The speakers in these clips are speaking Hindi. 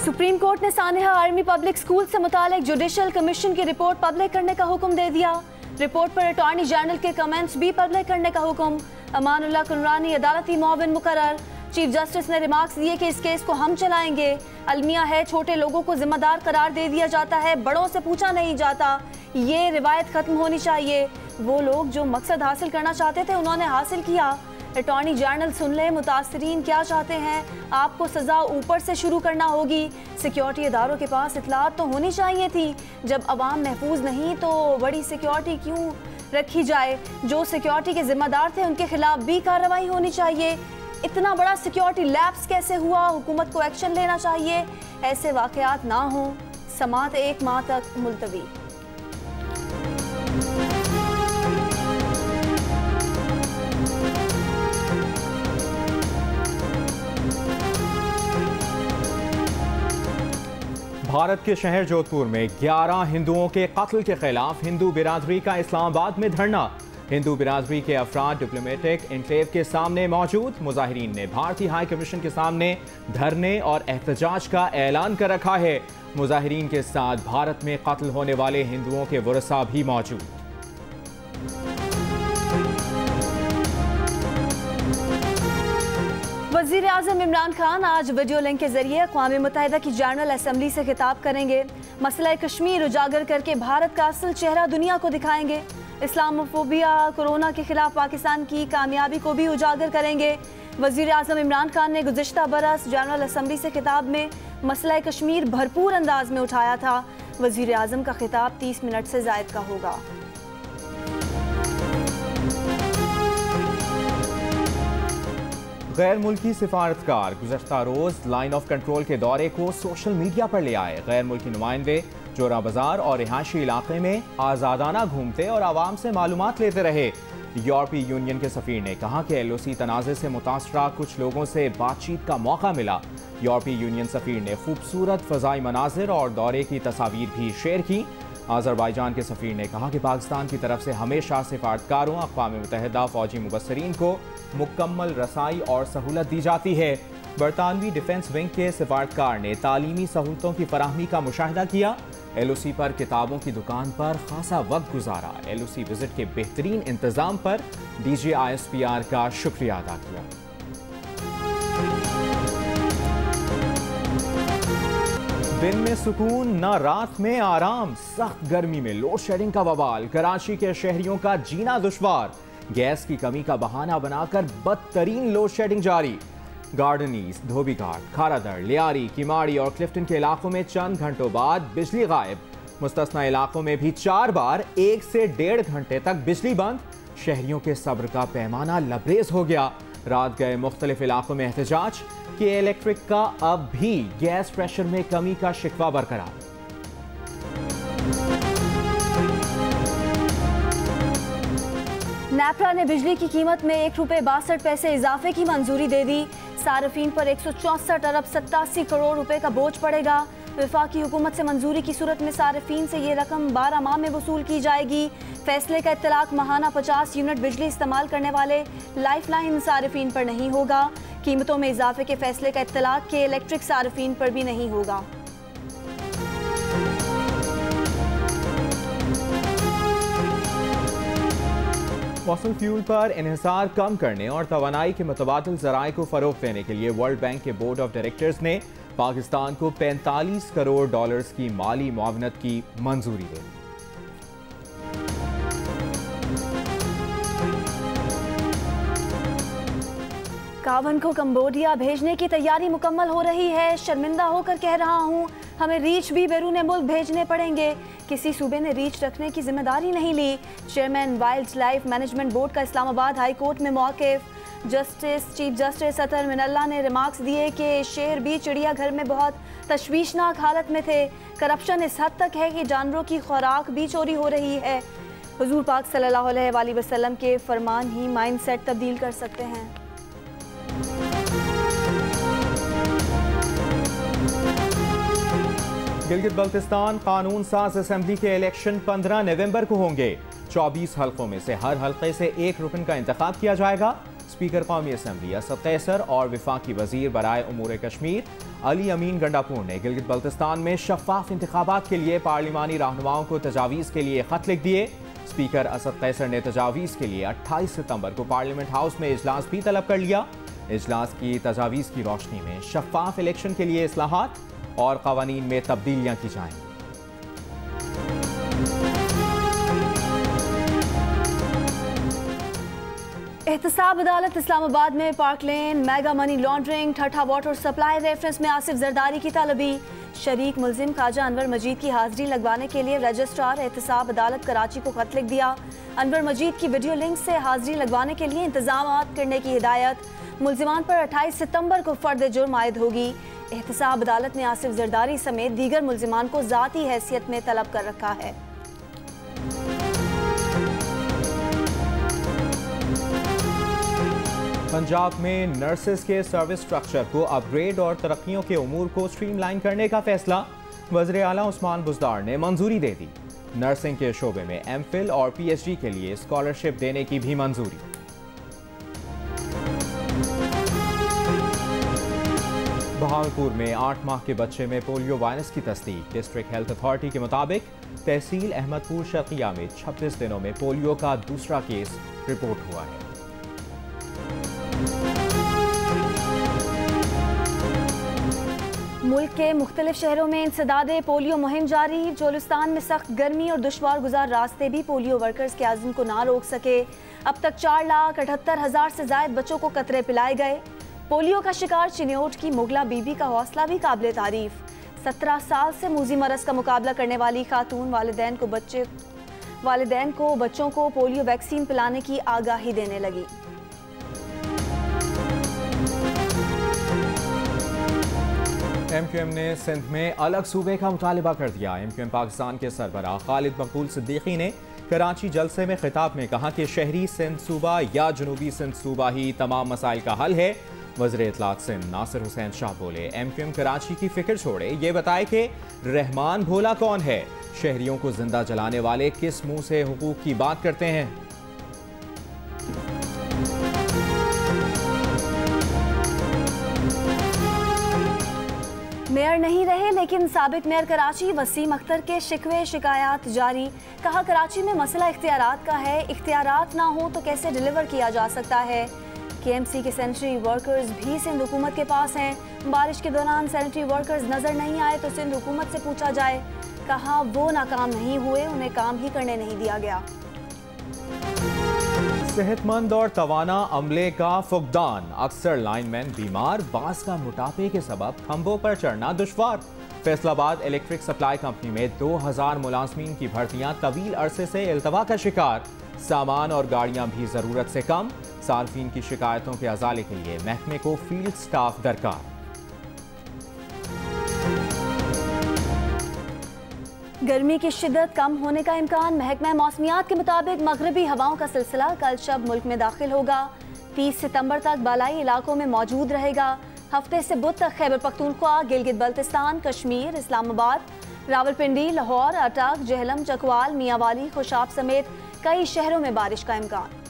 सुप्रीम कोर्ट ने सानेहा आर्मी पब्लिक स्कूल से मुतालिक जुडिशल कमीशन की रिपोर्ट पब्लिक करने का हुक्म दे दिया। रिपोर्ट पर अटॉर्नी जनरल के कमेंट्स भी पब्लिक करने का हुक्म। अमानुल्लाह कुरानी अदालती मुआविन मुकर्रर। चीफ जस्टिस ने रिमार्क्स दिए कि इस केस को हम चलाएंगे। अलमिया है, छोटे लोगों को जिम्मेदार करार दे दिया जाता है, बड़ों से पूछा नहीं जाता। ये रिवायत खत्म होनी चाहिए। वो लोग जो मकसद हासिल करना चाहते थे उन्होंने हासिल किया। अटॉर्नी जनरल सुन ले मुतासरीन क्या चाहते हैं। आपको सज़ा ऊपर से शुरू करना होगी। सिक्योरिटी इदारों के पास इतलात तो होनी चाहिए थी। जब अवाम महफूज नहीं तो बड़ी सिक्योरिटी क्यों रखी जाए। जो सिक्योरिटी के जिम्मेदार थे उनके खिलाफ भी कार्रवाई होनी चाहिए। इतना बड़ा सिक्योरिटी लैप्स कैसे हुआ, हुकूमत को एक्शन लेना चाहिए। ऐसे वाक़यात ना हों। समात 1 माह तक मुलतवी। भारत के शहर जोधपुर में 11 हिंदुओं के कत्ल के खिलाफ हिंदू बिरादरी का इस्लामाबाद में धरना। हिंदू बिरादरी के अफराद डिप्लोमेटिक एनक्लेव के सामने मौजूद। मुजाहिरीन ने भारतीय हाई कमीशन के सामने धरने और एहतजाज का ऐलान कर रखा है। मुजाहिरीन के साथ भारत में कत्ल होने वाले हिंदुओं के वरसा भी मौजूद। वज़ीर आज़म इमरान खान आज वीडियो लिंक के जरिए अक़वाम मुत्तहिदा की जनरल असम्बली से खिताब करेंगे। मसला कश्मीर उजागर करके भारत का असल चेहरा दुनिया को दिखाएंगे। इस्लामोफोबिया, कोरोना के खिलाफ पाकिस्तान की कामयाबी को भी उजागर करेंगे। वज़ीर आज़म इमरान खान ने गुज़िश्ता बरस जनरल असम्बली से खिताब में मसला कश्मीर भरपूर अंदाज में उठाया था। वज़ीर आज़म का खिताब 30 मिनट से ज़ायद का होगा। गैर मुल्की सिफारतकार गुज़श्ता रोज़ लाइन ऑफ कंट्रोल के दौरे को सोशल मीडिया पर ले आए। गैर मुल्की नुमाइंदे जोरा बाजार और रिहायशी इलाके में आज़ादाना घूमते और आवाम से मालूमात लेते रहे। यूरोपीय यूनियन के सफ़ीर ने कहा कि LOC तनाज़े से मुतासरा कुछ लोगों से बातचीत का मौका मिला। यूरोपीय यूनियन सफ़ीर ने खूबसूरत फ़ज़ाई मनाजिर और दौरे की तस्वीर भी शेयर की। अज़रबैजान के सफ़ीर ने कहा कि पाकिस्तान की तरफ से हमेशा सिफारतकारों अक़वाम मुत्तहिदा फ़ौजी मुबस्सरीन को मुकम्मल रसाई और सहूलत दी जाती है। बरतानवी डिफेंस विंग के सिफारतकार ने तालीमी सहूलतों की फराहमी का मुशाहिदा किया। LOC पर किताबों की दुकान पर खासा वक्त गुजारा। LOC विजिट के बेहतरीन इंतज़ाम पर DG ISPR का शुक्रिया अदा किया। दिन में सुकून न रात में आराम। सख्त गर्मी में लोड शेडिंग का बवाल। कराची के शहरियों का जीना दुश्वार। गैस की कमी का बहाना बनाकर बदतरीन लोड शेडिंग जारी। गार्डन ईस्ट, धोबी घाट, खारादर, लियारी, किमाड़ी और क्लिफ्टन के इलाकों में चंद घंटों बाद बिजली गायब। मुस्तस्ना इलाकों में भी 4 बार 1 से 1.5 घंटे तक बिजली बंद। शहरियों के सब्र का पैमाना लबरेज हो गया। रात गए मुख्तलिफ इलाकों में एहतजाज कि इलेक्ट्रिक का अब भी गैस प्रेशर में कमी का शिकवा बरकरार। नेपरा ने बिजली की कीमत में ₹1.62 इजाफे की मंजूरी दे दी। सार्फिन पर 164 अरब 87 करोड़ रुपए का बोझ पड़ेगा। वफाकी हुकूमत से मंजूरी की सूरत में सार्फिन से ये रकम 12 माह में वसूल की जाएगी। फैसले का इत्तलाक माहाना 50 यूनिट बिजली इस्तेमाल करने वाले लाइफलाइन सार्फिन पर नहीं होगा। कीमतों में इजाफे के फैसले का इत्तलाक के इलेक्ट्रिक सार्फिन पर भी नहीं होगा। फॉसिल फ्यूल पर इन्हिसार कम करने और तवानाई के मुतबादिल ज़राए को फ़रोग़ देने के लिए वर्ल्ड बैंक के बोर्ड ऑफ डायरेक्टर्स ने पाकिस्तान को $45 करोड़ की माली मुआवनत की मंजूरी दी। कावन को कंबोडिया भेजने की तैयारी मुकम्मल हो रही है। शर्मिंदा होकर कह रहा हूँ, हमें रीच भी बैरून मुल्क भेजने पड़ेंगे। किसी सूबे ने रीच रखने की जिम्मेदारी नहीं ली। Chairman wild life management board का इस्लामाबाद हाई कोर्ट में मौक़िफ़। चीफ जस्टिस अतर मिनल्ला ने रिमार्क्स दिए कि शेर भी चिड़ियाघर में बहुत तशवीशनाक हालत में थे। करप्शन इस हद तक है कि जानवरों की खुराक भी चोरी हो रही है। हुजूर पाक सल्लल्लाहु अलैहि वसल्लम के फरमान ही माइंड सेट तब्दील कर सकते हैं। गिलगित बल्तिस्तान कानून साज असेंबली के इलेक्शन 15 नवंबर को होंगे। 24 हल्कों में से हर हल्के से 1 रुकन का इंतखाब किया जाएगा। स्पीकर कौमी असम्बली असद कैसर और वफाकी वजीर बराए उमूर कश्मीर अली अमीन गंडापुर ने गिलगित बल्तिस्तान में शफाफ इंतखाबात के लिए पार्लिमानी रहनुमाओं को तजावीज़ के लिए खत लिख दिए। स्पीकर असद कैसर ने तजावीज़ के लिए 28 सितंबर को पार्लियामेंट हाउस में इजलास भी तलब कर लिया। इजलास की तजावीज़ की रोशनी में शफाफ इलेक्शन के लिए इस्लाहात और कवानीन में तब्दीलियाँ की जाएंगी। एहतसाब अदालत इस्लामाबाद में पार्क लेन मेगा मनी लॉन्ड्रिंग ठट्ठा वाटर सप्लाई रेफरेंस में आसिफ जरदारी की तलबी। शरीक मुलजिम ख्वाजा अनवर मजीद की हाजिरी लगवाने के लिए रजिस्ट्रार एहतसाब अदालत कराची को खत लिख दिया। अनवर मजीद की वीडियो लिंक से हाजिरी लगवाने के लिए इंतजाम करने की हिदायत। मुलजिमान पर 28 सितंबर को फर्द जुर्म आयद होगी। एहतसाब अदालत ने आसिफ जरदारी समेत दीगर मुलजिमान को ज़ाती हैसियत में तलब कर रखा है। पंजाब में नर्सेस के सर्विस स्ट्रक्चर को अपग्रेड और तरक्कियों के उमूर को स्ट्रीमलाइन करने का फैसला वज़ीर आला उस्मान बुज़दार ने मंजूरी दे दी। नर्सिंग के शोबे में एमफिल और पीएचडी के लिए स्कॉलरशिप देने की भी मंजूरी। बहावलपुर में 8 माह के बच्चे में पोलियो वायरस की तस्दीक। डिस्ट्रिक्ट हेल्थ अथॉरिटी के मुताबिक तहसील अहमदपुर शर्किया में 26 दिनों में पोलियो का दूसरा केस रिपोर्ट हुआ है। मुल्क के मुख्तलिफ शहरों में इंसदादे पोलियो मुहिम जारी। चोलिस्तान में सख्त गर्मी और दुश्वार गुजार रास्ते भी पोलियो वर्कर्स के आज़म को ना रोक सके। अब तक 4,78,000 से ज़ायद बच्चों को कतरे पिलाए गए। पोलियो का शिकार चिन्योट की मुगला बीबी का हौसला भी काबिल तारीफ। 17 साल से मूजी मरज का मुकाबला करने वाली खातून वालिदैन को बच्चों को पोलियो वैक्सीन पिलाने की आगाही देने लगी। MQM ने सिंध में अलग सूबे का मुतालबा कर दिया। MQM पाकिस्तान के सरबराह खालिद मकबूल सिद्दीकी ने कराची जलसे में खिताब में कहा कि शहरी सिंध सूबा या जनूबी सिंध सूबा ही तमाम मसाइल का हल है। वज़ीर इत्तलात सिंध नासिर हुसैन शाह बोले, MQM कराची की फिक्र छोड़े, ये बताए कि रहमान भोला कौन है। शहरियों को जिंदा जलाने वाले किस मुंह से हुकूक की बात करते हैं। मेयर नहीं रहे लेकिन साबिक मेयर कराची वसीम अख्तर के शिकवे शिकायत जारी। कहा कराची में मसला इख्तियारात का है, इख्तियारात ना हो तो कैसे डिलीवर किया जा सकता है। KMC के सैनिटरी वर्कर्स भी सिंध हुकूमत के पास हैं। बारिश के दौरान सैनिटरी वर्कर्स नजर नहीं आए तो सिंध हुकूमत से पूछा जाए। कहा वो नाकाम नहीं हुए, उन्हें काम ही करने नहीं दिया गया। सेहतमंद और तवाना अमले का फुकदान। अक्सर लाइनमैन बीमार, बास का मोटापे के सबब खंभों पर चढ़ना दुश्वार। फैसलाबाद इलेक्ट्रिक सप्लाई कंपनी में 2000 मुलाजमीन की भर्तियां तवील अरसे से इल्तवा का शिकार। सामान और गाड़ियां भी जरूरत से कम। सार्फिन की शिकायतों के अजाले के लिए महकमे को फील्ड स्टाफ दरकार। गर्मी की शिद्दत कम होने का इम्कान। महकमा मौसमियात के मुताबिक मगरबी हवाओं का सिलसिला कल शब मुल्क में दाखिल होगा। 30 सितंबर तक बालाई इलाकों में मौजूद रहेगा। हफ्ते से बुध तक खैबर पख्तूनख्वा, गिलगित बल्तिस्तान, कश्मीर, इस्लामाबाद, रावलपिंडी, लाहौर, अटक, जेहलम, चकवाल, मियांवाली, खुशाब समेत कई शहरों में बारिश का इम्कान।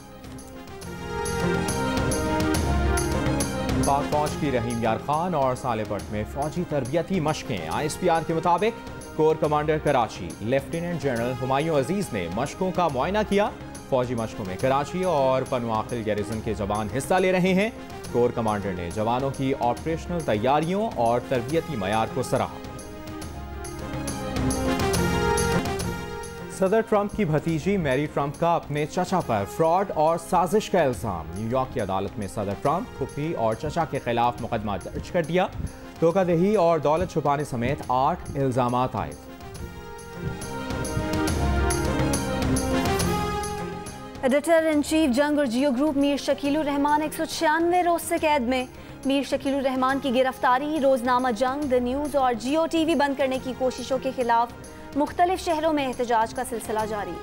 पाक फौज की रहीम यार खान और सालेपट में फौजी तरबियती मशकें। ISPR के मुताबिक corps commander Karachi lieutenant general Humayun Aziz ने मशकों का मुआयना किया। फौजी मशकों में कराची और पनवाखिल गैरिजन के जवान हिस्सा ले रहे हैं। कोर कमांडर ने जवानों की ऑपरेशनल तैयारियों और तरबियती मयार को सराहा। सदर ट्रंप की भतीजी मैरी ट्रंप का अपने चचा पर फ्रॉड और साजिश का इल्जाम। न्यूयॉर्क की अदालत में सदर ट्रंप, फुफी और चचा के खिलाफ मुकदमा दर्ज कर दिया। धोखाधड़ी और दौलत छुपाने समेत 8 इल्जामात आए। एडिटर इन चीफ जंग और जियो ग्रुप मीर शकीलुर रहमान 196 रोज से कैद में। मीर शकीलुर रहमान की गिरफ्तारी, रोजनामा जंग, द न्यूज़ और जियो टीवी बंद करने की कोशिशों के खिलाफ मुख्तलिफ शहरों में एहतजाज का सिलसिला जारी।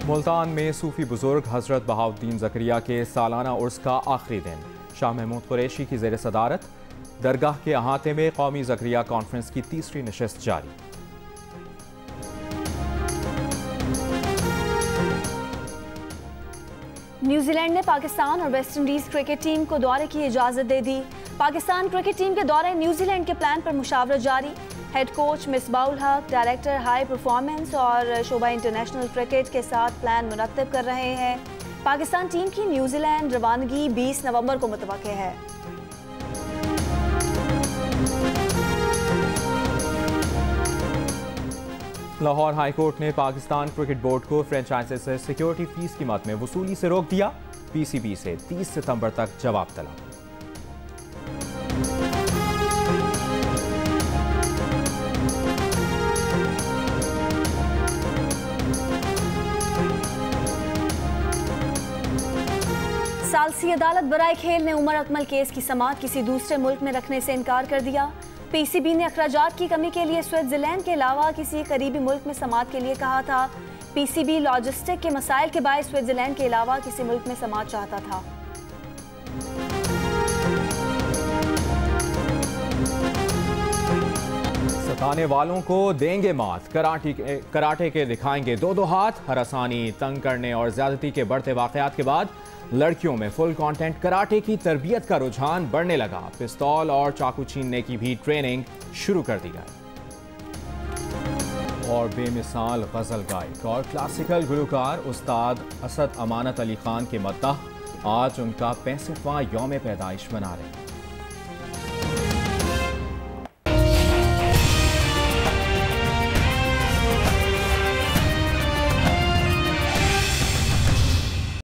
मुल्तान में सूफी बुजुर्ग हजरत बहाउद्दीन ज़करिया के सालाना उर्स का आखिरी दिन। शाह महमूद कुरैशी की ज़ेर सदारत दरगाह के अहाते में कौमी ज़करिया कॉन्फ्रेंस की तीसरी नशस्त जारी। न्यूजीलैंड ने पाकिस्तान और वेस्ट इंडीज क्रिकेट टीम को दौरे की इजाज़त दे दी। पाकिस्तान क्रिकेट टीम के दौरे न्यूजीलैंड के प्लान पर मुशावरत जारी। हेड कोच मिसबाउल हक, डायरेक्टर हाई परफॉर्मेंस और शोबा इंटरनेशनल क्रिकेट के साथ प्लान मुरतब कर रहे हैं। पाकिस्तान टीम की न्यूजीलैंड रवानगी 20 नवंबर को मुतवक्के है। लाहौर हाई कोर्ट ने पाकिस्तान क्रिकेट बोर्ड को फ्रेंचाइजी से सिक्योरिटी फीस की मद में वसूली से रोक दिया। पीसीबी से 30 सितंबर तक जवाब तलब। सालसी अदालत बराए खेल ने उमर अकमल केस की समाअत किसी दूसरे मुल्क में रखने से इनकार कर दिया। पीसीबी ने अखराजात की कमी के लिए स्विट्जरलैंड के अलावा किसी करीबी मुल्क में समाअत के लिए कहा था। पीसीबी लॉजिस्टिक के मसाइल के बायस स्विट्जरलैंड के अलावा किसी मुल्क में समाअत चाहता था। सताने वालों को देंगे मात, कराटे के दिखाएंगे दो हाथ। हरासानी, तंग करने और ज्यादती के बढ़ते वाकयात के बाद लड़कियों में फुल कंटेंट कराटे की तरबियत का रुझान बढ़ने लगा। पिस्तौल और चाकू छीनने की भी ट्रेनिंग शुरू कर दी गई। और बेमिसाल गजल गायक और क्लासिकल गुलकार उस्ताद असद अमानत अली खान के मद्दाह आज उनका 65वां यौम पैदाइश मना रहे हैं।